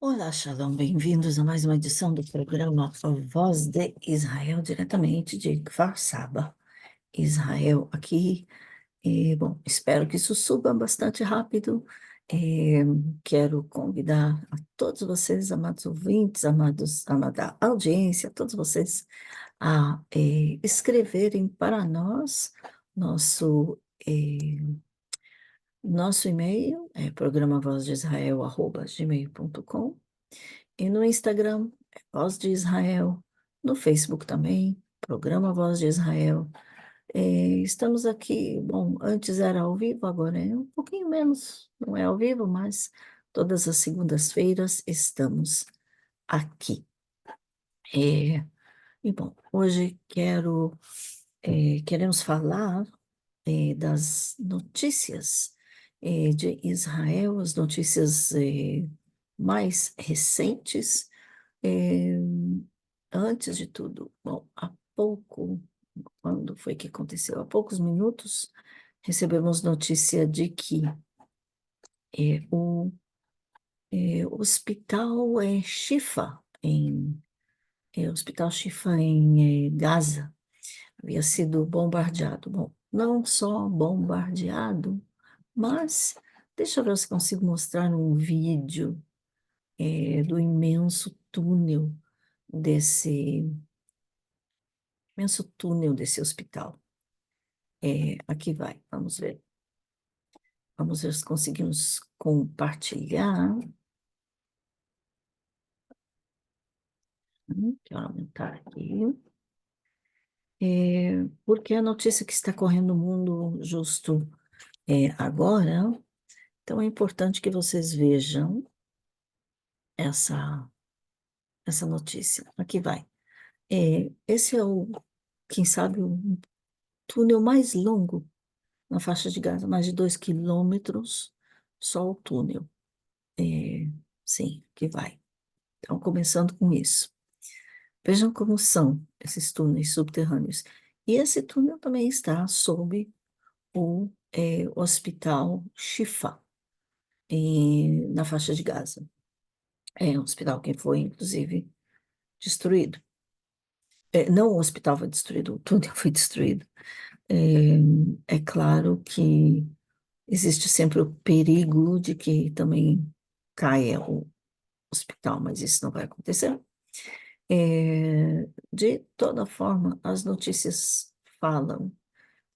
Olá, Shalom, bem-vindos a mais uma edição do programa A Voz de Israel, diretamente de Kfar Saba, Israel, aqui. Bom, espero que isso suba bastante rápido. Eh, Quero convidar a todos vocês, amados ouvintes, amada audiência, todos vocês a escreverem para nós nosso, nosso e-mail, é programavozdisrael@gmail.com. E no Instagram, é Voz de Israel. No Facebook também, Programa Voz de Israel. Estamos aqui, bom, antes era ao vivo, agora é um pouquinho menos, não é ao vivo, mas todas as segundas-feiras estamos aqui. É, bom, hoje queremos falar das notícias de Israel, as notícias mais recentes. É, Antes de tudo, bom, há pouco, quando foi que aconteceu? Há poucos minutos, recebemos notícia de que o hospital Shifa, Hospital Shifa em Gaza, havia sido bombardeado. Bom, não só bombardeado, mas deixa eu ver se consigo mostrar um vídeo do desse imenso túnel desse hospital. Aqui vai, vamos ver. Vamos ver se conseguimos compartilhar. Quero aumentar aqui. Porque a notícia que está correndo no mundo justo agora, então é importante que vocês vejam essa, essa notícia. Aqui vai. Esse é quem sabe, o túnel mais longo na faixa de Gaza, mais de 2 quilômetros, só o túnel. Sim, que vai. Então, começando com isso. Vejam como são esses túneis subterrâneos. E esse túnel também está sob o Hospital Shifa, na faixa de Gaza. É um hospital que foi, inclusive, destruído. Não o hospital foi destruído, o túnel foi destruído. É claro que existe sempre o perigo de que também caia o hospital, mas isso não vai acontecer. De toda forma, as notícias falam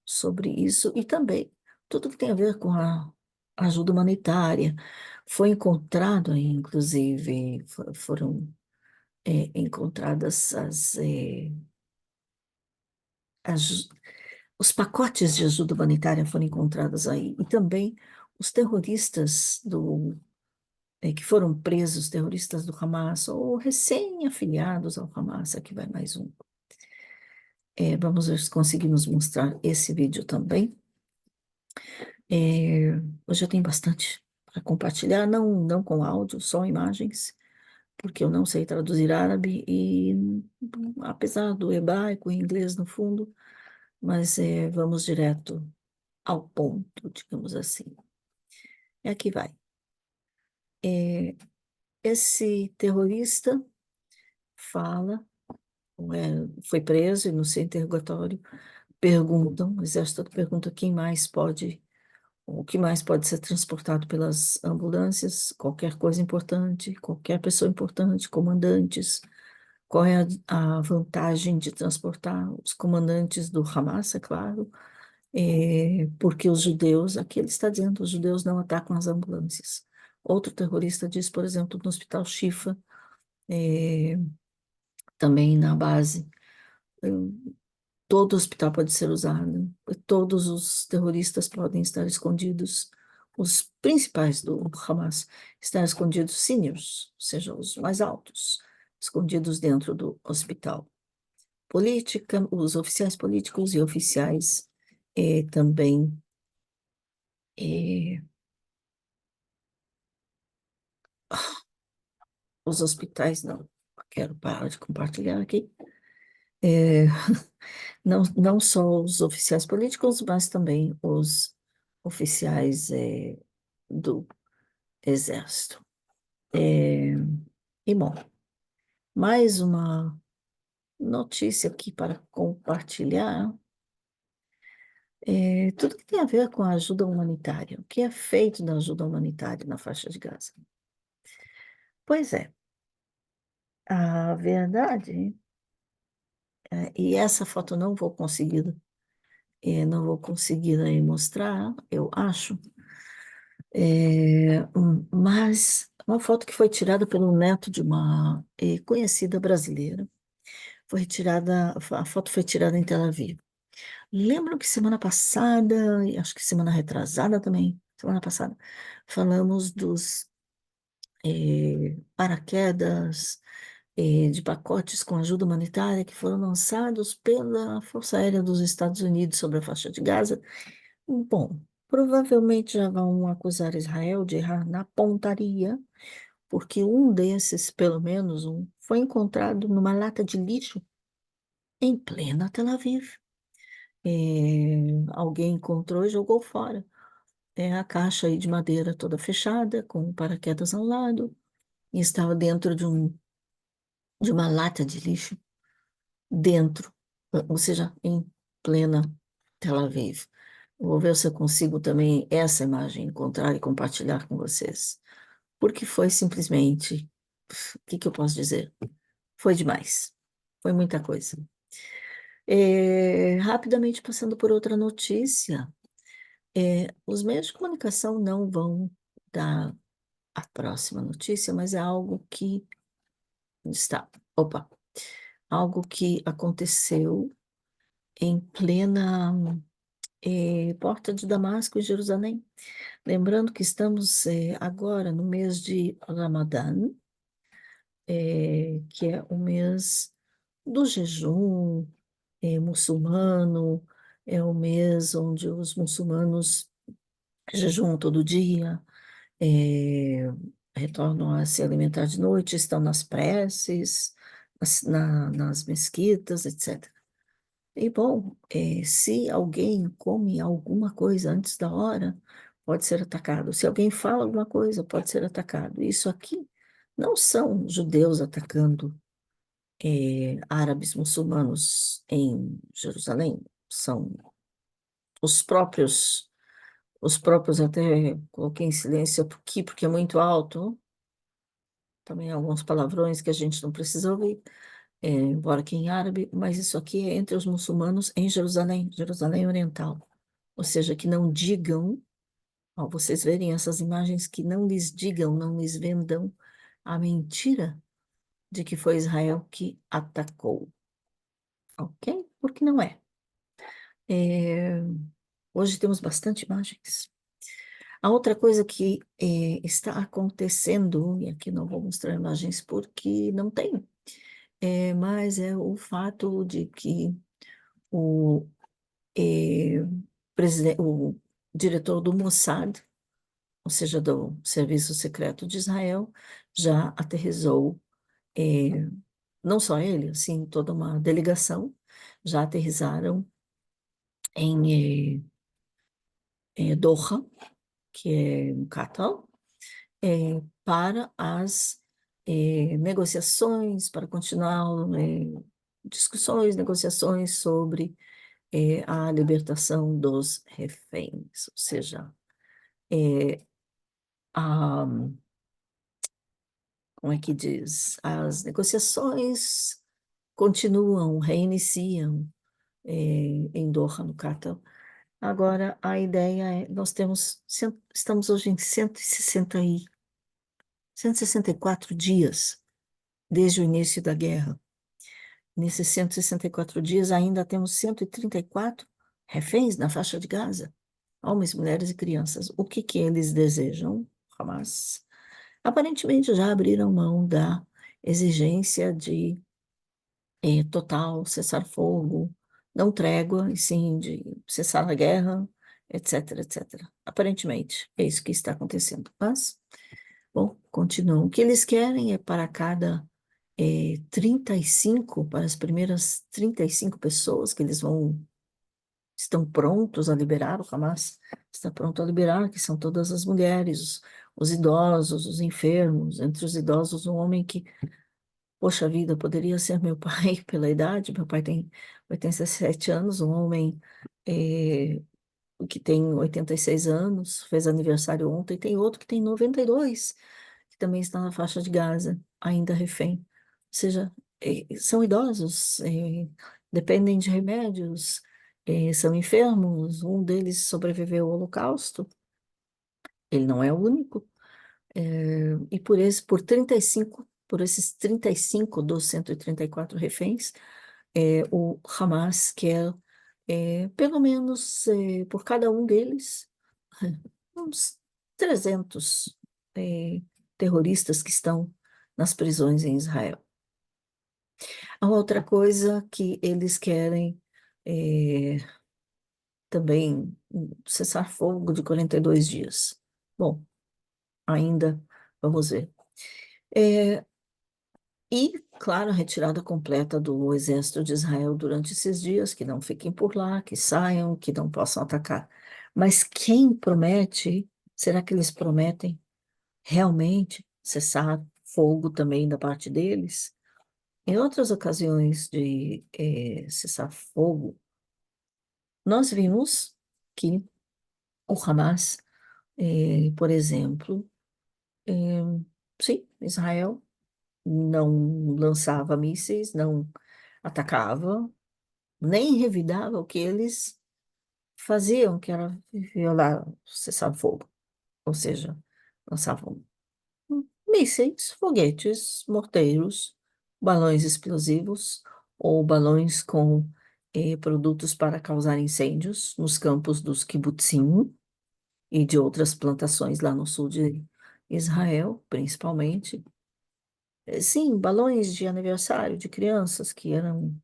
sobre isso e também tudo que tem a ver com a ajuda humanitária. Foi encontrado aí, inclusive, foram encontradas as- os pacotes de ajuda humanitária foram encontrados aí e também os terroristas que foram presos, terroristas do Hamas ou recém-afiliados ao Hamas. Aqui vai mais um. Vamos ver se conseguimos mostrar esse vídeo também. Hoje eu tenho bastante para compartilhar, não com áudio, só imagens, porque eu não sei traduzir árabe e, apesar do hebraico e inglês no fundo, mas vamos direto ao ponto, digamos assim. E aqui vai. É, Esse terrorista fala, foi preso e no seu interrogatório o exército todo pergunta quem mais pode. O que mais pode ser transportado pelas ambulâncias? Qualquer coisa importante, qualquer pessoa importante, comandantes. Qual é a vantagem de transportar os comandantes do Hamas, é claro? Porque os judeus, aqui ele está dizendo, os judeus não atacam as ambulâncias. Outro terrorista diz, por exemplo, no Hospital Shifa, eh, também na base, eh, todo hospital pode ser usado, todos os terroristas podem estar escondidos, os principais do Hamas estão escondidos, seniors, ou seja, os mais altos, escondidos dentro do hospital. Política, os oficiais políticos e oficiais também. eh, os hospitais, não, quero parar de compartilhar aqui. Eh, não só os oficiais políticos, mas também os oficiais do Exército. É, e bom, mais uma notícia aqui para compartilhar. Tudo que tem a ver com a ajuda humanitária. O que é feito da ajuda humanitária na faixa de Gaza? Pois é, a verdade, e essa foto eu não vou conseguir aí mostrar, eu acho, mas uma foto que foi tirada pelo neto de uma conhecida brasileira, foi retirada, a foto foi tirada em Tel Aviv. Lembro que semana passada, e acho que semana retrasada também, semana passada, falamos dos paraquedas de pacotes com ajuda humanitária que foram lançados pela Força Aérea dos Estados Unidos sobre a faixa de Gaza. Bom, provavelmente já vão acusar Israel de errar na pontaria, porque um desses, pelo menos um, foi encontrado numa lata de lixo em plena Tel Aviv. Alguém encontrou e jogou fora. É a caixa aí de madeira toda fechada, com paraquedas ao lado, e estava dentro de uma lata de lixo, dentro, ou seja, em plena Tel Aviv. Vou ver se eu consigo também essa imagem encontrar e compartilhar com vocês, porque foi simplesmente, o que que eu posso dizer? Foi demais, foi muita coisa. Rapidamente passando por outra notícia, os meios de comunicação não vão dar a próxima notícia, mas é algo que está, opa, algo que aconteceu em plena porta de Damasco, em Jerusalém. Lembrando que estamos agora no mês de Ramadã, que é o mês do jejum muçulmano, é o mês onde os muçulmanos jejuam todo dia, eh, retornam a se alimentar de noite, estão nas preces, nas mesquitas, etc. E bom, se alguém come alguma coisa antes da hora, pode ser atacado. Se alguém fala alguma coisa, pode ser atacado. Isso aqui não são judeus atacando árabes muçulmanos em Jerusalém, são os próprios, os próprios até coloquei em silêncio aqui porque é muito alto, também alguns palavrões que a gente não precisa ouvir, embora que em árabe, mas isso aqui é entre os muçulmanos em Jerusalém, Jerusalém Oriental. Ou seja, que não digam, ao vocês verem essas imagens, que não lhes digam, não lhes vendam a mentira de que foi Israel que atacou, ok? Porque não é. É, hoje temos bastante imagens. A outra coisa que está acontecendo, e aqui não vou mostrar imagens porque não tem, mas é o fato de que o, o diretor do Mossad, ou seja, do Serviço Secreto de Israel, já aterrissou, eh, não só ele, assim, toda uma delegação, já aterrissaram em Doha, que é no Catar, para as negociações, para continuar discussões, negociações sobre a libertação dos reféns, ou seja, a, como é que diz? As negociações continuam, reiniciam em Doha, no Catar. Agora, a ideia é, nós temos, estamos hoje em 164 dias desde o início da guerra. Nesses 164 dias, ainda temos 134 reféns na faixa de Gaza, homens, mulheres e crianças. O que que eles desejam, Hamas? Aparentemente já abriram mão da exigência de total cessar-fogo, não trégua, e sim de cessar a guerra, etc, etc. Aparentemente, é isso que está acontecendo. Mas, bom, continuam. O que eles querem é para cada 35, para as primeiras 35 pessoas que eles estão prontos a liberar, o Hamas está pronto a liberar, que são todas as mulheres, os idosos, os enfermos, entre os idosos, um homem que, poxa vida, poderia ser meu pai pela idade, meu pai tem 87 anos, um homem eh, que tem 86 anos, fez aniversário ontem, tem outro que tem 92, que também está na faixa de Gaza, ainda refém. Ou seja, são idosos, dependem de remédios, são enfermos, um deles sobreviveu ao Holocausto, ele não é o único, e por 35, por esses 35 dos 134 reféns, o Hamas quer, pelo menos por cada um deles, uns 300 terroristas que estão nas prisões em Israel. A outra coisa que eles querem é, também cessar fogo de 42 dias. Bom, ainda vamos ver. É, e, claro, a retirada completa do exército de Israel durante esses dias, que não fiquem por lá, que saiam, que não possam atacar. Mas quem promete, será que eles prometem realmente cessar fogo também da parte deles? Em outras ocasiões de cessar fogo, nós vimos que o Hamas, por exemplo, eh, sim, Israel não lançava mísseis, não atacava, nem revidava o que eles faziam, que era violar o cessar-fogo, ou seja, lançavam mísseis, foguetes, morteiros, balões explosivos ou balões com produtos para causar incêndios nos campos dos kibbutzim e de outras plantações lá no sul de Israel, principalmente. Sim, balões de aniversário de crianças que eram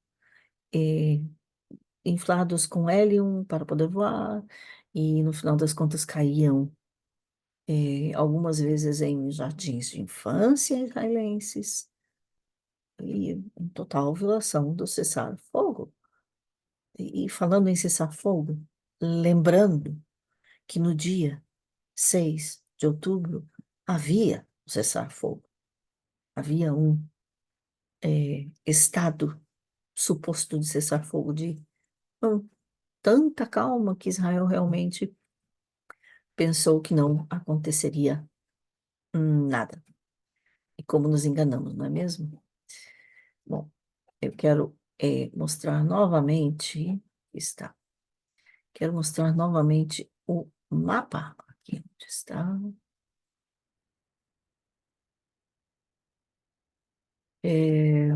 eh, inflados com hélium para poder voar e no final das contas caíam algumas vezes em jardins de infância israelenses e em total violação do cessar-fogo. E falando em cessar-fogo, lembrando que no dia 6 de outubro havia um cessar-fogo, havia um estado suposto de cessar-fogo de com tanta calma que Israel realmente pensou que não aconteceria nada. E como nos enganamos, não é mesmo? Bom, eu quero mostrar novamente, está, quero mostrar novamente o mapa, aqui onde está, é,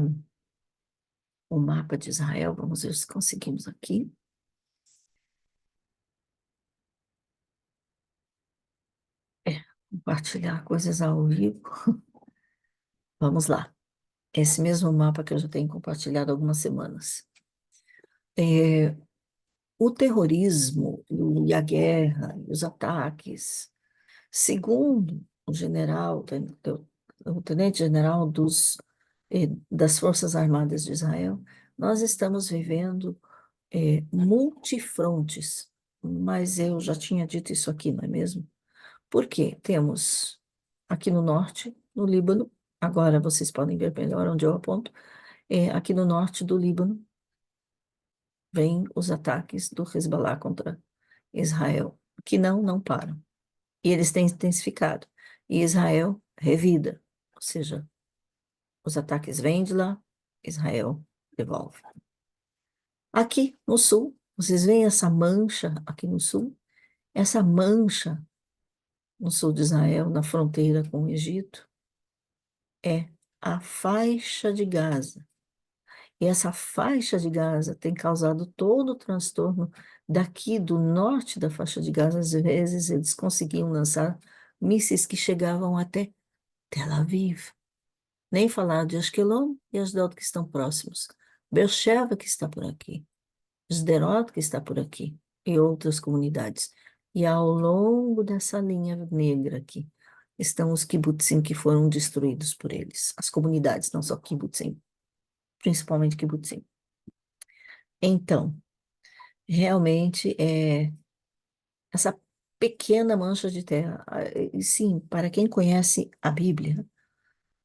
o mapa de Israel, vamos ver se conseguimos aqui. Compartilhar coisas ao vivo. Vamos lá. Esse mesmo mapa que eu já tenho compartilhado há algumas semanas. É, o terrorismo e a guerra e os ataques, segundo o general, o tenente-general das Forças Armadas de Israel, nós estamos vivendo multifrontes, mas eu já tinha dito isso aqui, não é mesmo? Porque temos aqui no norte, no Líbano, agora vocês podem ver melhor onde eu aponto, aqui no norte do Líbano, vêm os ataques do Hezbollah contra Israel, que não param. E eles têm intensificado. E Israel revida, ou seja, os ataques vêm de lá, Israel devolve. Aqui no sul, vocês veem essa mancha aqui no sul? Essa mancha no sul de Israel, na fronteira com o Egito, é a faixa de Gaza. E essa faixa de Gaza tem causado todo o transtorno daqui do norte da faixa de Gaza. Às vezes eles conseguiam lançar mísseis que chegavam até Tel Aviv. Nem falar de Ashkelon e Asdod que estão próximos. Beersheba que está por aqui. Sderot que está por aqui. E outras comunidades. E ao longo dessa linha negra aqui estão os kibbutzim que foram destruídos por eles. As comunidades, não só kibbutzim, principalmente kibbutzim. Então, realmente, essa pequena mancha de terra. E sim, para quem conhece a Bíblia,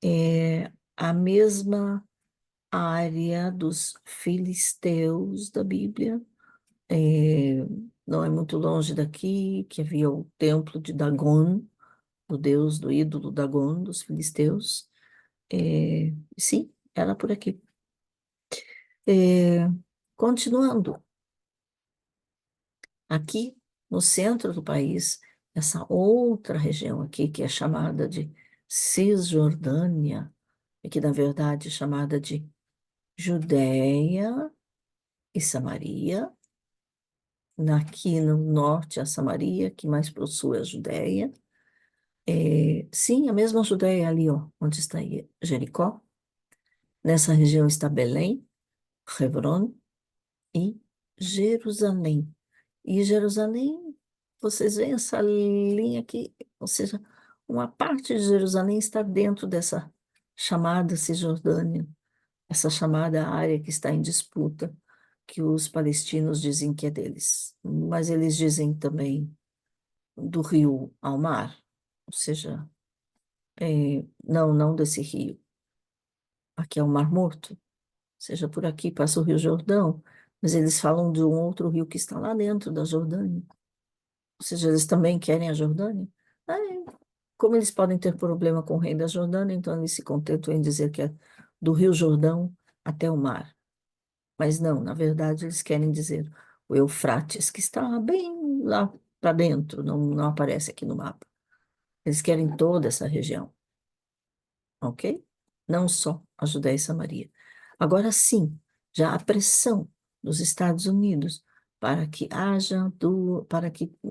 é a mesma área dos filisteus da Bíblia. É, não é muito longe daqui, que havia o templo de Dagon, do deus, do ídolo Dagon, dos filisteus. Sim, era por aqui. É, continuando, aqui no centro do país, essa outra região aqui, que é chamada de Cisjordânia, e que na verdade é chamada de Judéia e Samaria. Aqui no norte, a Samaria, que mais para o sul é a Judéia. Sim, a mesma Judéia ali, ó, onde está Jericó. Nessa região está Belém, Hebron e Jerusalém. E Jerusalém, vocês veem essa linha aqui, ou seja, uma parte de Jerusalém está dentro dessa chamada Cisjordânia, essa chamada área que está em disputa, que os palestinos dizem que é deles. Mas eles dizem também do rio ao mar, ou seja, não desse rio. Aqui é o Mar Morto, ou seja, por aqui passa o Rio Jordão, mas eles falam de um outro rio que está lá dentro da Jordânia. Ou seja, eles também querem a Jordânia. Aí, como eles podem ter problema com o rei da Jordânia, então eles se contentam em dizer que é do Rio Jordão até o mar. Mas não, na verdade, eles querem dizer o Eufrates, que está bem lá para dentro, não aparece aqui no mapa. Eles querem toda essa região, ok? Não só a Judéia e Samaria. Agora sim, já a pressão dos Estados Unidos para que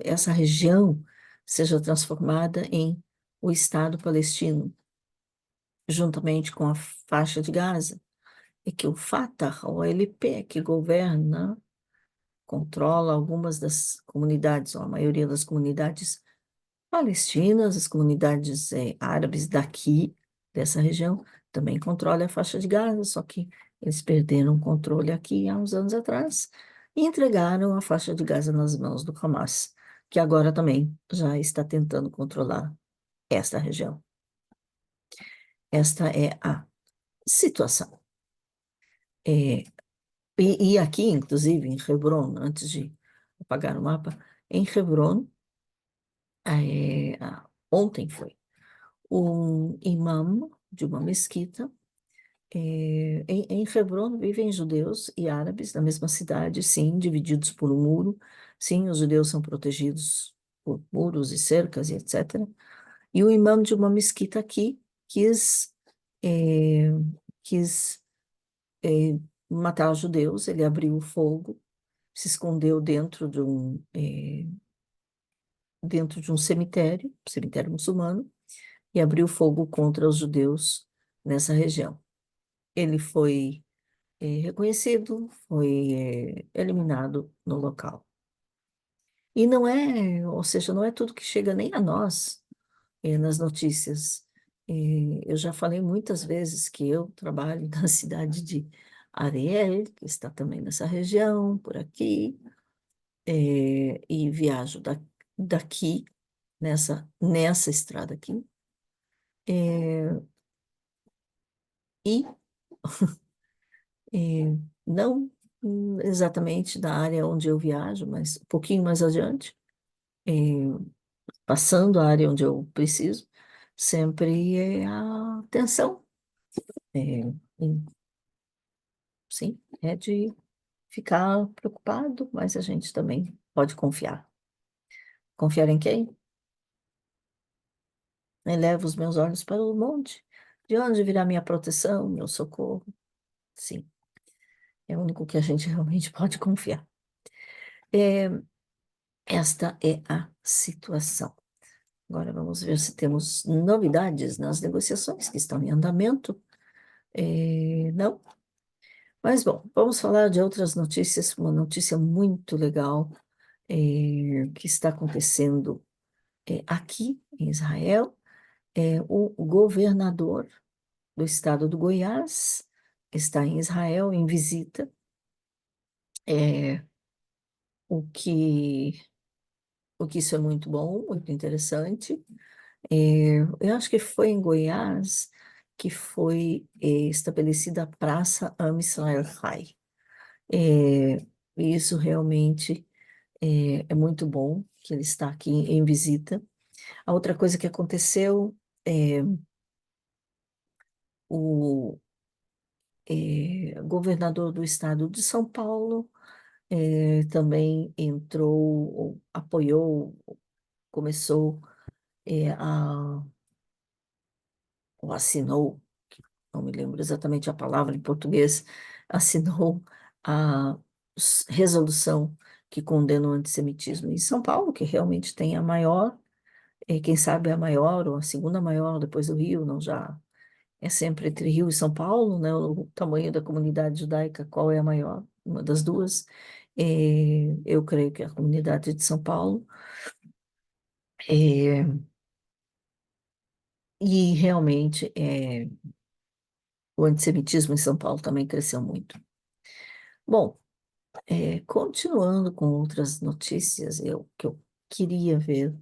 essa região seja transformada em o Estado palestino, juntamente com a faixa de Gaza, e que o Fatah, o OLP, que governa, controla algumas das comunidades, ou a maioria das comunidades palestinas, as comunidades árabes daqui, dessa região, também controlam a faixa de Gaza, só que eles perderam o controle aqui há uns anos atrás e entregaram a faixa de Gaza nas mãos do Hamas, que agora também já está tentando controlar esta região. Esta é a situação. É, e aqui, inclusive, em Hebron, antes de apagar o mapa, em Hebron, ontem foi um imã de uma mesquita. Em Hebron vivem judeus e árabes na mesma cidade, sim, divididos por um muro. Sim, os judeus são protegidos por muros e cercas e etc. E o imã de uma mesquita aqui quis, é, quis matar os judeus. Ele abriu o fogo, se escondeu dentro de um cemitério muçulmano, e abriu fogo contra os judeus nessa região. Ele foi reconhecido, foi eliminado no local. E não é, ou seja, não é tudo que chega nem a nós nas notícias. Eu já falei muitas vezes que eu trabalho na cidade de Ariel, que está também nessa região, por aqui, e viajo daqui, nessa estrada aqui, e não exatamente da área onde eu viajo, mas um pouquinho mais adiante, eh, passando a área onde eu preciso, sempre é a atenção. É, sim, é de ficar preocupado, mas a gente também pode confiar. Confiar em quem? Elevo os meus olhos para o monte. De onde virá minha proteção, meu socorro? Sim, é o único que a gente realmente pode confiar. É, esta é a situação. Agora vamos ver se temos novidades nas negociações que estão em andamento. Não? Mas, bom, vamos falar de outras notícias. Uma notícia muito legal que está acontecendo aqui em Israel. O governador do estado do Goiás está em Israel em visita. É, o que o que isso é muito bom, muito interessante. Eu acho que foi em Goiás que foi estabelecida a Praça Am Israel Chai. É, e isso realmente é muito bom que ele está aqui em visita. A outra coisa que aconteceu, é, o governador do estado de São Paulo também entrou, apoiou, começou ou assinou, não me lembro exatamente a palavra em português, assinou a resolução que condena o antissemitismo em São Paulo, que realmente tem a maior, quem sabe a maior ou a segunda maior depois do Rio, não já é sempre entre Rio e São Paulo, né? O tamanho da comunidade judaica, qual é a maior? Uma das duas. Eu creio que é a comunidade de São Paulo. É, e realmente o antissemitismo em São Paulo também cresceu muito. Bom, continuando com outras notícias, que eu queria ver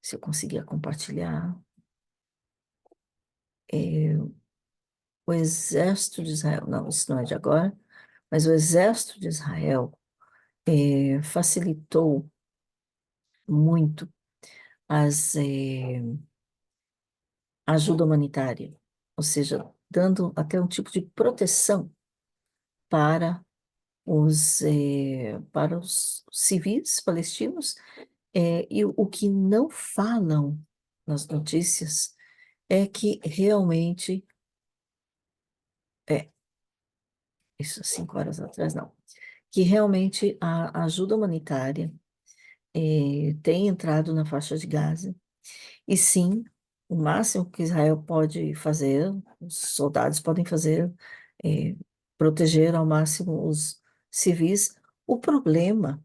se eu conseguia compartilhar. é, o exército de Israel, não, isso não é de agora, mas o exército de Israel facilitou muito a ajuda humanitária, ou seja, dando até um tipo de proteção para para os civis palestinos, e o que não falam nas notícias é que realmente, é, isso 5 horas atrás, não, que realmente a ajuda humanitária tem entrado na faixa de Gaza. E sim, o máximo que Israel pode fazer, os soldados podem fazer, é proteger ao máximo os civis. O problema,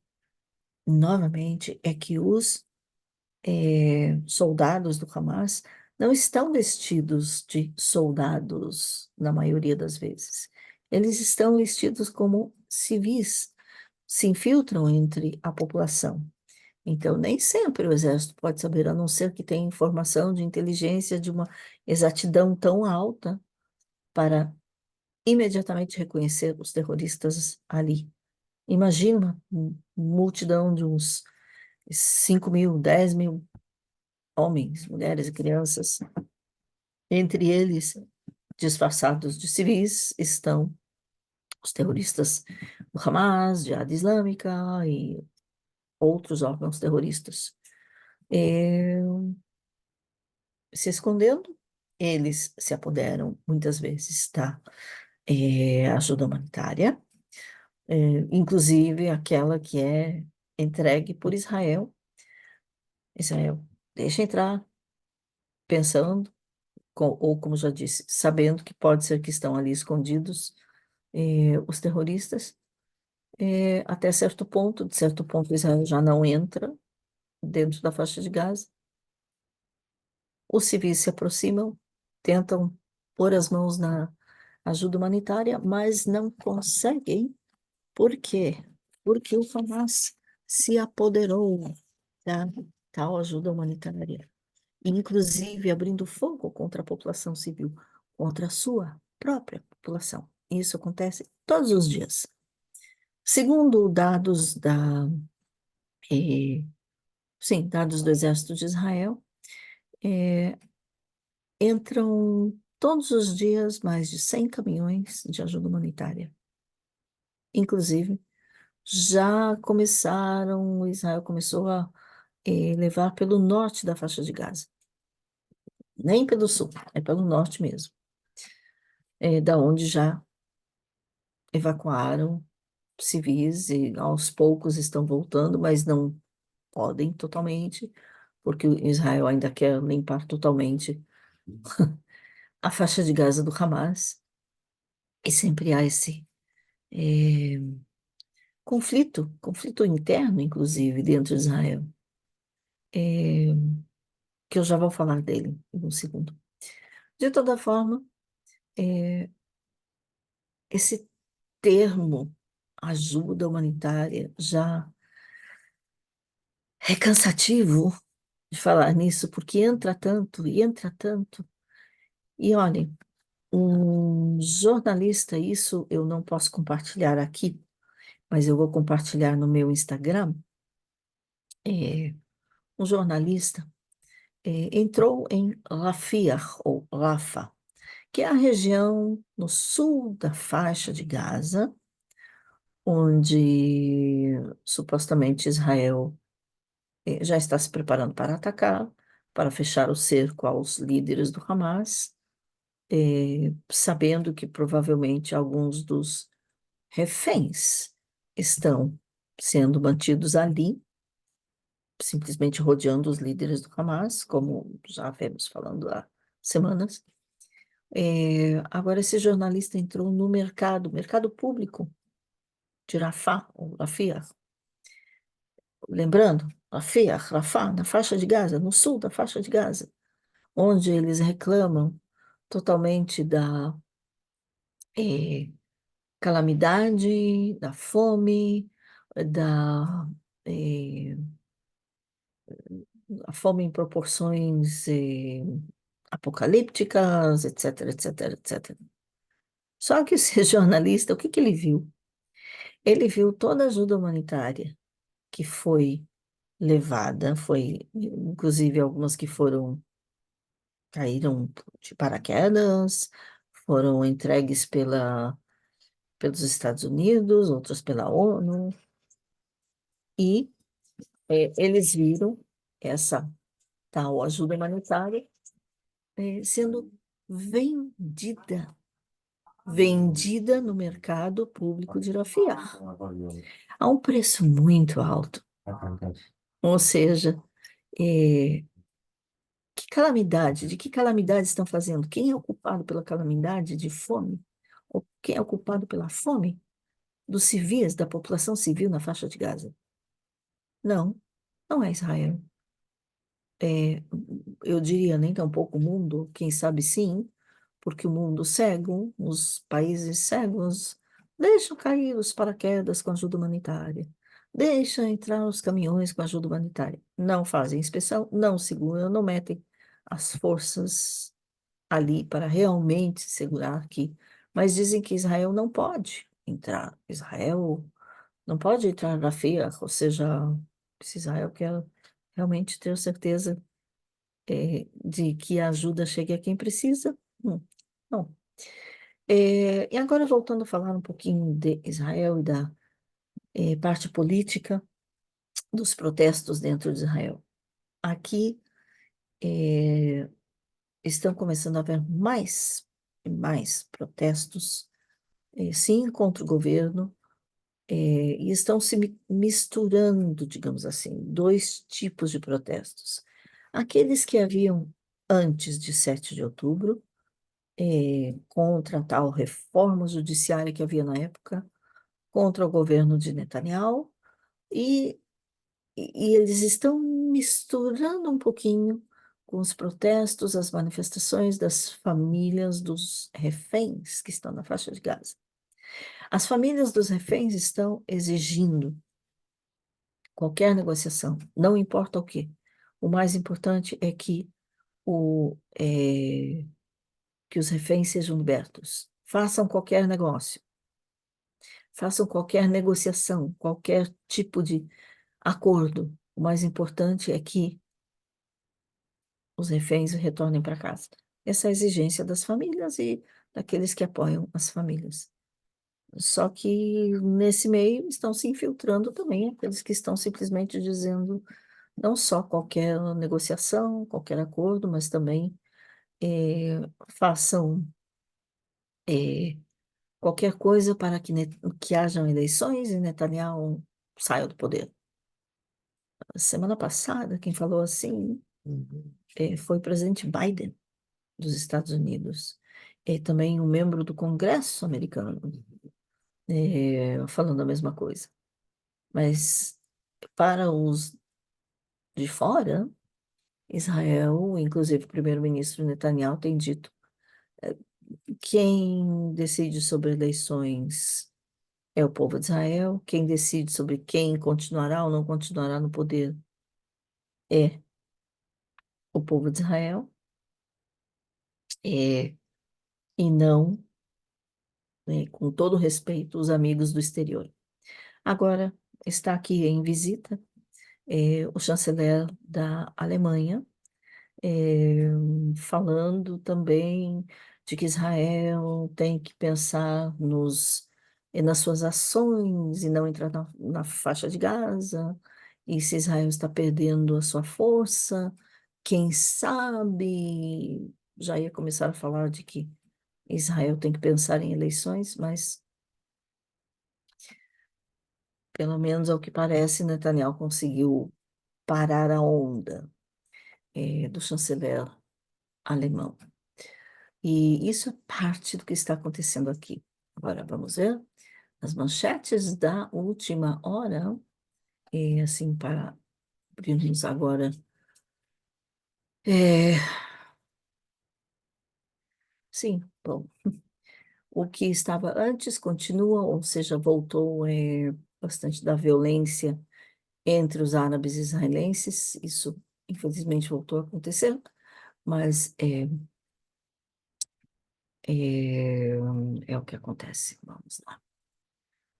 novamente, é que os soldados do Hamas não estão vestidos de soldados, na maioria das vezes. Eles estão vestidos como civis, se infiltram entre a população. Então, nem sempre o exército pode saber, a não ser que tenha informação de inteligência de uma exatidão tão alta para imediatamente reconhecer os terroristas ali. Imagina uma multidão de uns 5.000, 10.000 homens, mulheres e crianças. Entre eles, disfarçados de civis, estão os terroristas do Hamas, Jihad Islâmica e outros órgãos terroristas. É, se escondendo, eles se apoderam muitas vezes da ajuda humanitária, inclusive aquela que é entregue por Israel. Israel deixa entrar, pensando, ou como já disse, sabendo que pode ser que estão ali escondidos os terroristas, até certo ponto, de certo ponto Israel já não entra dentro da faixa de Gaza. Os civis se aproximam, tentam pôr as mãos na ajuda humanitária, mas não conseguem. Por quê? Porque o Hamas se apoderou da tal ajuda humanitária, inclusive abrindo fogo contra a população civil, contra a sua própria população. Isso acontece todos os dias. Segundo dados eh, sim, dados do Exército de Israel, eh, entram todos os dias mais de 100 caminhões de ajuda humanitária. Inclusive, já começaram, Israel começou a levar pelo norte da faixa de Gaza, nem pelo sul, é pelo norte mesmo, da onde já evacuaram civis e aos poucos estão voltando, mas não podem totalmente, porque o Israel ainda quer limpar totalmente a faixa de Gaza do Hamas, e sempre há esse eh, conflito interno, inclusive, dentro de Israel, eh, que eu já vou falar dele em um segundo. De toda forma, eh, esse termo ajuda humanitária já É cansativo de falar nisso, porque entra tanto e entra tanto. E olhem, um jornalista, isso eu não posso compartilhar aqui, mas eu vou compartilhar no meu Instagram. É, um jornalista entrou em Rafah, ou Rafah, que é a região no sul da faixa de Gaza, onde supostamente Israel já está se preparando para atacar, para fechar o cerco aos líderes do Hamas, sabendo que provavelmente alguns dos reféns estão sendo mantidos ali, simplesmente rodeando os líderes do Hamas, como já vemos falando há semanas. Agora, esse jornalista entrou no mercado público de Rafah, ou Rafah, lembrando, Rafah, na faixa de Gaza, no sul da faixa de Gaza, onde eles reclamam totalmente da eh, calamidade, da fome, da eh, a fome em proporções apocalípticas, etc, etc, etc. Só que esse jornalista, o que que ele viu? Ele viu toda a ajuda humanitária que foi levada, foi, inclusive algumas que caíram de paraquedas, foram entregues pelos Estados Unidos, outras pela ONU, e eles viram essa tal ajuda humanitária sendo vendida, vendida no mercado público de Rafah, a um preço muito alto. Ou seja, eh, de que calamidade estão fazendo? Quem é o culpado pela calamidade de fome? Ou quem é o culpado pela fome dos civis, da população civil na faixa de Gaza? Não, não é Israel. É, eu diria nem tampouco o mundo, quem sabe sim, porque o mundo cego, os países cegos, deixam cair os paraquedas com ajuda humanitária, deixam entrar os caminhões com ajuda humanitária. Não fazem inspeção, não seguram, não metem as forças ali para realmente segurar aqui. Mas dizem que Israel não pode entrar. Israel não pode entrar na FIA, ou seja, se Israel quer realmente ter certeza de que a ajuda chegue a quem precisa. Não. E agora, voltando a falar um pouquinho de Israel e da parte política dos protestos dentro de Israel. Aqui estão começando a haver mais e mais protestos, sim, contra o governo, e estão se misturando, digamos assim, dois tipos de protestos. Aqueles que haviam antes de 7 de outubro, contra a tal reforma judiciária que havia na época, contra o governo de Netanyahu, e, e eles estão misturando um pouquinho com os protestos, as manifestações das famílias dos reféns que estão na faixa de Gaza. As famílias dos reféns estão exigindo qualquer negociação, não importa o quê. O mais importante é que os reféns sejam libertos. Façam qualquer negócio. Façam qualquer negociação, qualquer tipo de acordo. O mais importante é que os reféns retornem para casa. Essa é a exigência das famílias e daqueles que apoiam as famílias. Só que nesse meio estão se infiltrando também aqueles que estão simplesmente dizendo não só qualquer negociação, qualquer acordo, mas também façam eh, qualquer coisa para que hajam eleições e Netanyahu saia do poder. Semana passada, quem falou assim foi o presidente Biden dos Estados Unidos, e também um membro do Congresso americano, falando a mesma coisa. Mas para os de fora, Israel, inclusive o primeiro-ministro Netanyahu, tem dito quem decide sobre eleições é o povo de Israel, quem decide sobre quem continuará ou não continuará no poder é o povo de Israel, é, e não, né, com todo respeito, os amigos do exterior. Agora, está aqui em visita o chanceler da Alemanha, eh, falando também de que Israel tem que pensar nas suas ações e não entrar na faixa de Gaza, e se Israel está perdendo a sua força, quem sabe já ia começar a falar de que Israel tem que pensar em eleições, mas pelo menos ao que parece, Netanyahu conseguiu parar a onda, do chanceler alemão. E isso é parte do que está acontecendo aqui. Agora vamos ver as manchetes da última hora, e assim, para abrirmos agora. É, sim, bom, o que estava antes continua, ou seja, voltou bastante da violência entre os árabes e israelenses, isso infelizmente voltou a acontecer, mas é, é o que acontece. Vamos lá.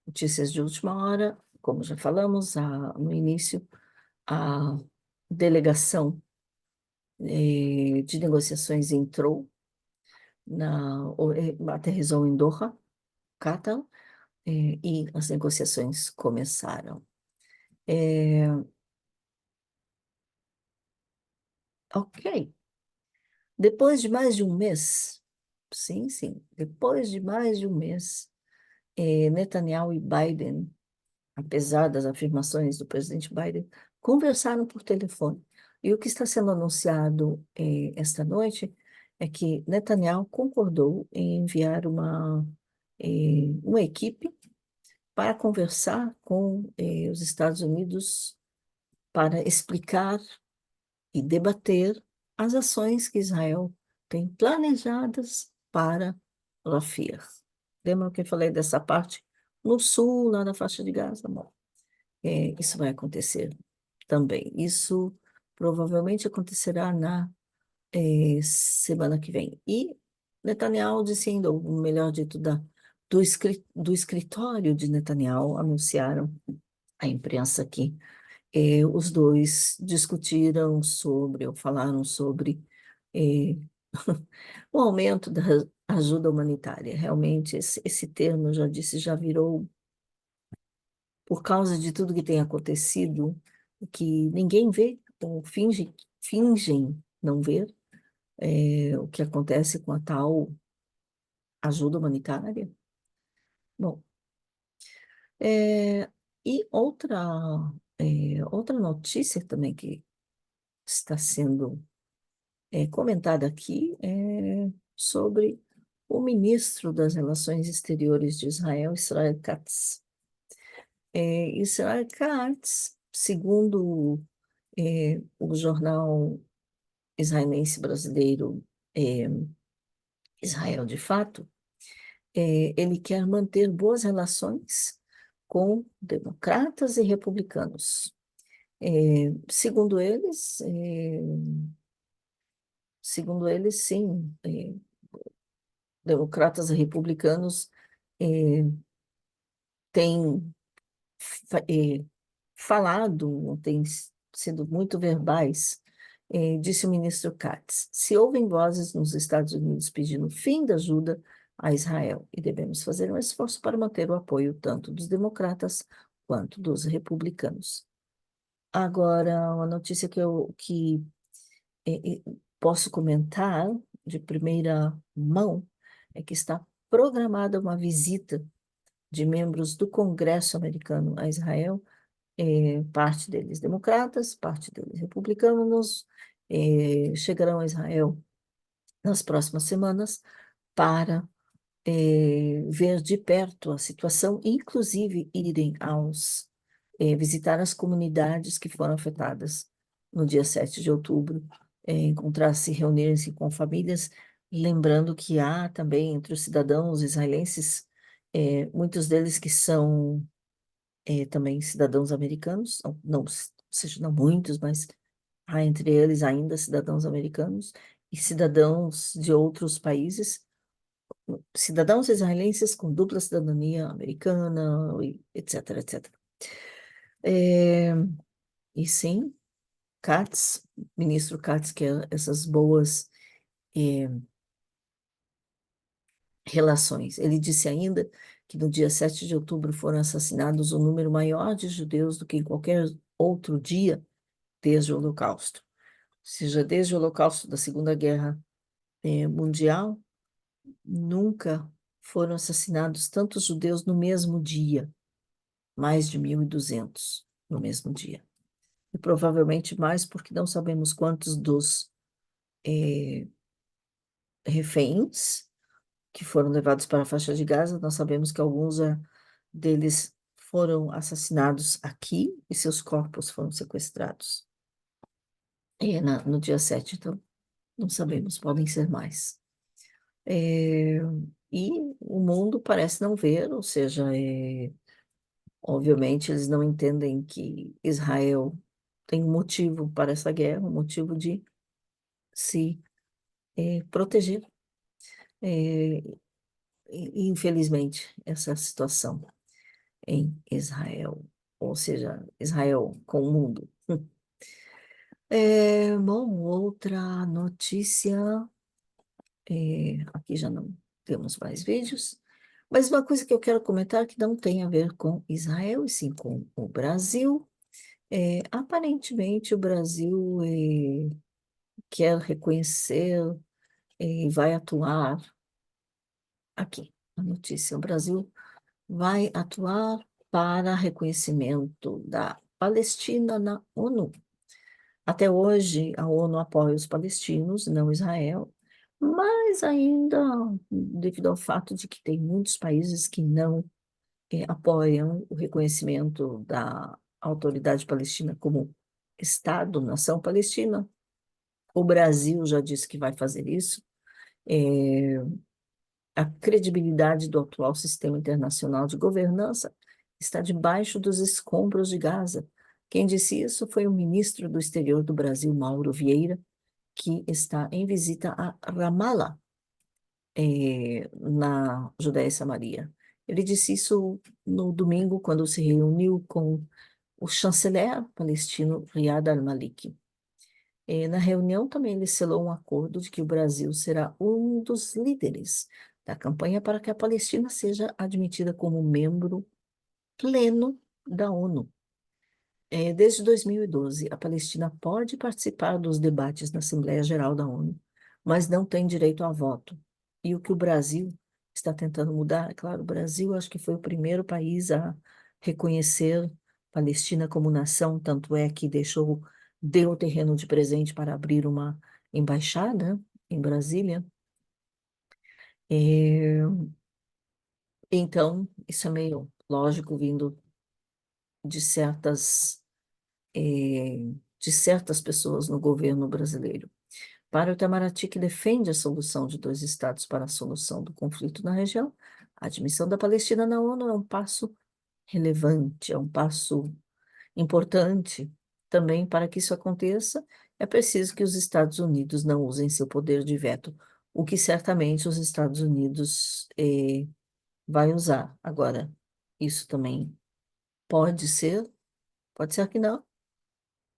Notícias de última hora, como já falamos no início, a delegação de negociações entrou, aterrissou em Doha, Catar, e as negociações começaram. É, ok, depois de mais de um mês, sim, sim, depois de mais de um mês, Netanyahu e Biden, apesar das afirmações do presidente Biden, conversaram por telefone. E o que está sendo anunciado esta noite é que Netanyahu concordou em enviar uma equipe para conversar com os Estados Unidos para explicar e debater as ações que Israel tem planejadas para Rafah. Lembra que eu falei dessa parte no sul, lá na faixa de Gaza? Bom, isso vai acontecer também. Isso provavelmente acontecerá na semana que vem. E Netanyahu disse ainda, ou melhor dito, do escritório de Netanyahu, anunciaram à imprensa que os dois discutiram sobre, ou falaram sobre eh, o aumento da ajuda humanitária. Realmente, esse termo, eu já disse, já virou, por causa de tudo que tem acontecido, que ninguém vê, ou fingem não ver, o que acontece com a tal ajuda humanitária. Bom, é, e outra notícia também que está sendo comentada aqui é sobre o ministro das Relações Exteriores de Israel, Israel Katz. Israel Katz, segundo o jornal israelense brasileiro é, Israel de Fato, ele quer manter boas relações com democratas e republicanos. Segundo eles, sim, democratas e republicanos eh, têm falado, têm sido muito verbais, disse o ministro Katz. Se ouvem vozes nos Estados Unidos pedindo fim da ajuda a Israel e devemos fazer um esforço para manter o apoio tanto dos democratas quanto dos republicanos. Agora, uma notícia que posso comentar de primeira mão é que está programada uma visita de membros do Congresso americano a Israel, parte deles democratas, parte deles republicanos, chegarão a Israel nas próximas semanas para ver de perto a situação, inclusive irem visitar as comunidades que foram afetadas no dia 7 de outubro, encontrar-se, reunirem-se com famílias, lembrando que há também entre os cidadãos israelenses, muitos deles que são também cidadãos americanos, não, não, ou seja, não muitos, mas há entre eles ainda cidadãos americanos e cidadãos de outros países, cidadãos israelenses com dupla cidadania americana, e etc, etc. É, e sim, Katz, ministro Katz, quer essas boas eh, relações. Ele disse ainda que no dia 7 de outubro foram assassinados um número maior de judeus do que em qualquer outro dia desde o Holocausto. Ou seja, desde o Holocausto da Segunda Guerra Mundial, nunca foram assassinados tantos judeus no mesmo dia, mais de 1.200 no mesmo dia. E provavelmente mais porque não sabemos quantos dos reféns que foram levados para a faixa de Gaza, nós sabemos que alguns deles foram assassinados aqui e seus corpos foram sequestrados. No dia 7, então, não sabemos, podem ser mais. É, e o mundo parece não ver, ou seja, obviamente eles não entendem que Israel tem um motivo para essa guerra, um motivo de se proteger. É, infelizmente, essa situação em Israel, ou seja, Israel com o mundo. Bom, outra notícia, aqui já não temos mais vídeos, mas uma coisa que eu quero comentar que não tem a ver com Israel, e sim com o Brasil. Aparentemente, o Brasil quer reconhecer e vai atuar aqui, a notícia, o Brasil vai atuar para reconhecimento da Palestina na ONU. Até hoje, a ONU apoia os palestinos, não Israel, mas ainda, devido ao fato de que tem muitos países que não apoiam o reconhecimento da Autoridade Palestina como Estado, nação palestina, o Brasil já disse que vai fazer isso. É, a credibilidade do atual sistema internacional de governança está debaixo dos escombros de Gaza. Quem disse isso foi o ministro do Exterior do Brasil, Mauro Vieira, que está em visita a Ramallah, na Judéia e Samaria. Ele disse isso no domingo, quando se reuniu com o chanceler palestino Riyad al-Maliki. Na reunião também ele selou um acordo de que o Brasil será um dos líderes da campanha para que a Palestina seja admitida como membro pleno da ONU. Desde 2012, a Palestina pode participar dos debates na Assembleia Geral da ONU, mas não tem direito a voto. E o que o Brasil está tentando mudar, é claro, o Brasil acho que foi o primeiro país a reconhecer Palestina como nação, tanto é que deu o terreno de presente para abrir uma embaixada em Brasília. É, então, isso é meio lógico vindo de de certas pessoas no governo brasileiro. Para o Itamaraty, que defende a solução de dois estados para a solução do conflito na região, a admissão da Palestina na ONU é um passo relevante, é um passo importante. Também, para que isso aconteça, é preciso que os Estados Unidos não usem seu poder de veto, o que certamente os Estados Unidos vai usar. Agora, isso também pode ser, pode ser que não.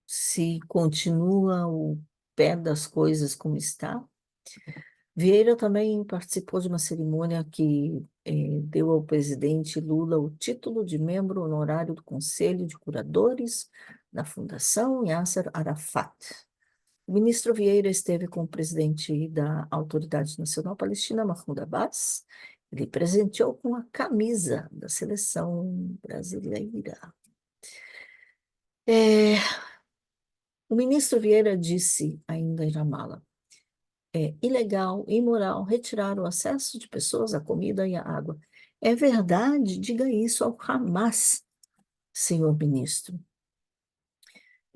Se continua o pé das coisas como está. Vieira também participou de uma cerimônia que deu ao presidente Lula o título de membro honorário do Conselho de Curadores da Fundação Yasser Arafat. O ministro Vieira esteve com o presidente da Autoridade Nacional Palestina, Mahmoud Abbas. Ele presenteou com a camisa da seleção brasileira. É, o ministro Vieira disse ainda em Ramallah: é ilegal, imoral retirar o acesso de pessoas à comida e à água. É verdade, diga isso ao Hamas, senhor ministro.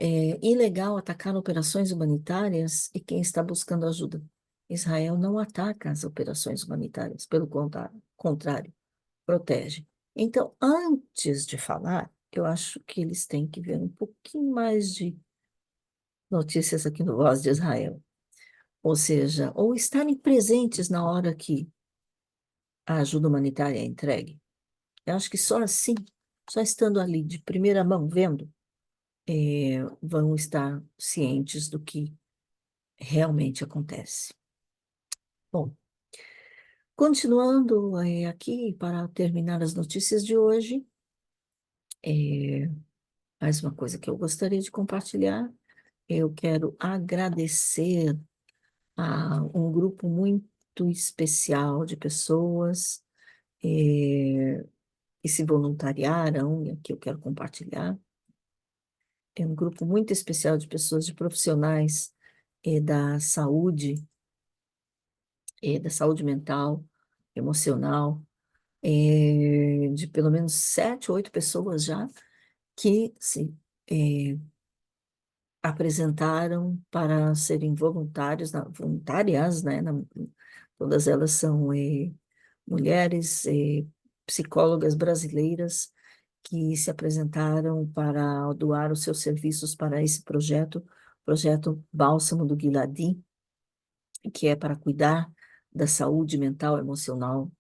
É ilegal atacar operações humanitárias e quem está buscando ajuda. Israel não ataca as operações humanitárias, pelo contrário, protege. Então, antes de falar, eu acho que eles têm que ver um pouquinho mais de notícias aqui no Voz de Israel. Ou seja, ou estarem presentes na hora que a ajuda humanitária é entregue. Eu acho que só assim, só estando ali de primeira mão, vendo, vão estar cientes do que realmente acontece. Bom, continuando aqui para terminar as notícias de hoje, é, mais uma coisa que eu gostaria de compartilhar. Eu quero agradecer a um grupo muito especial de pessoas que se voluntariaram, e aqui eu quero compartilhar. É um grupo muito especial de pessoas, de profissionais da saúde mental, emocional, de pelo menos 7, 8 pessoas já, que se apresentaram para serem voluntárias, né? Todas elas são mulheres, psicólogas brasileiras que se apresentaram para doar os seus serviços para esse projeto Bálsamo do Guiladi, que é para cuidar da saúde mental e emocional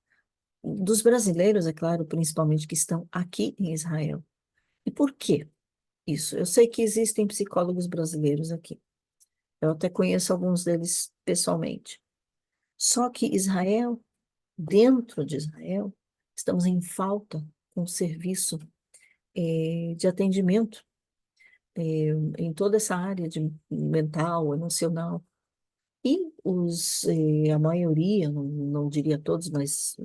dos brasileiros, é claro, principalmente que estão aqui em Israel. E por quê isso? Eu sei que existem psicólogos brasileiros aqui. Eu até conheço alguns deles pessoalmente. Só que Israel, dentro de Israel, estamos em falta com serviço de atendimento em toda essa área de mental, emocional. E a maioria, não diria todos, mas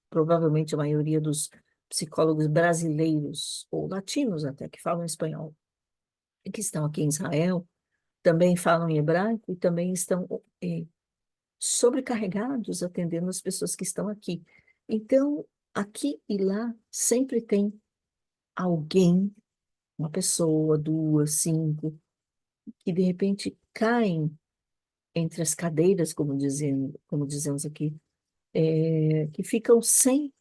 provavelmente a maioria dos psicólogos brasileiros, ou latinos até, que falam espanhol, e que estão aqui em Israel, também falam em hebraico e também estão sobrecarregados atendendo as pessoas que estão aqui. Então, aqui e lá sempre tem alguém, uma pessoa, duas, cinco, que de repente caem entre as cadeiras, como dizemos aqui, que ficam sem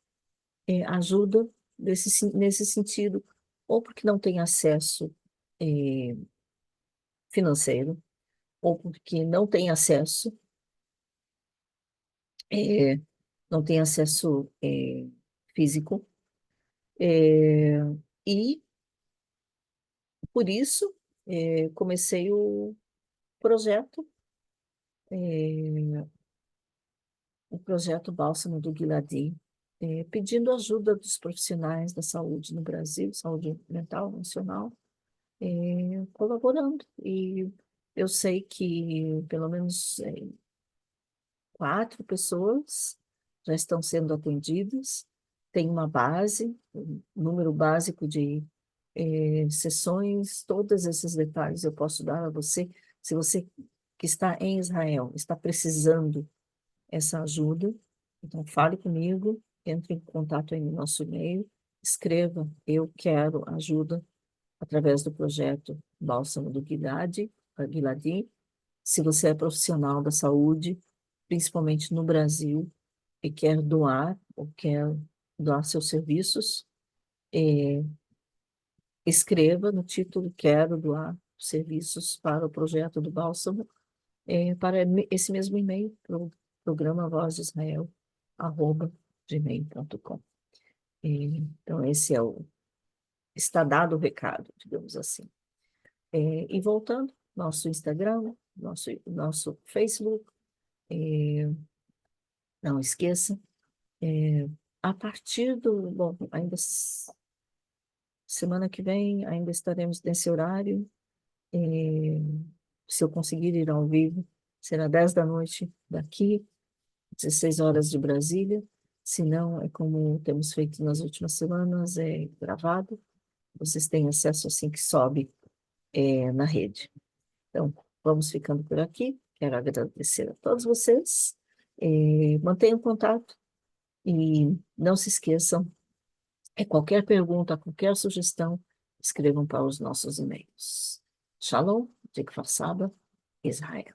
ajuda nesse sentido, ou porque não têm acesso eh, financeiro, ou porque não têm acesso, eh, não têm acesso físico, eh, e por isso comecei projeto, eh, o projeto Bálsamo do Guiladi, pedindo ajuda dos profissionais da saúde no Brasil, saúde mental, emocional, colaborando. E eu sei que pelo menos 4 pessoas já estão sendo atendidas, tem uma base, um número básico de sessões, todos esses detalhes eu posso dar a você. Se você que está em Israel está precisando essa ajuda, então fale comigo, entre em contato aí no nosso e-mail, escreva, eu quero ajuda através do projeto Bálsamo do Guiladi. Se você é profissional da saúde, principalmente no Brasil, e quer doar ou quer doar seus serviços, escreva no título Quero doar serviços para o projeto do Bálsamo, para esse mesmo e-mail, para o programa Voz de Israel, @gmail.com. Então, está dado o recado, digamos assim. E voltando, nosso Instagram, nosso Facebook, não esqueça, a partir bom, ainda semana que vem, ainda estaremos nesse horário, se eu conseguir ir ao vivo, será 10 da noite daqui, 16 horas de Brasília. Se não, é como temos feito nas últimas semanas, é gravado. Vocês têm acesso assim que sobe na rede. Então, vamos ficando por aqui. Quero agradecer a todos vocês. Mantenham contato e não se esqueçam, qualquer pergunta, qualquer sugestão, escrevam para os nossos e-mails. Shalom, de Kfar Saba, Israel.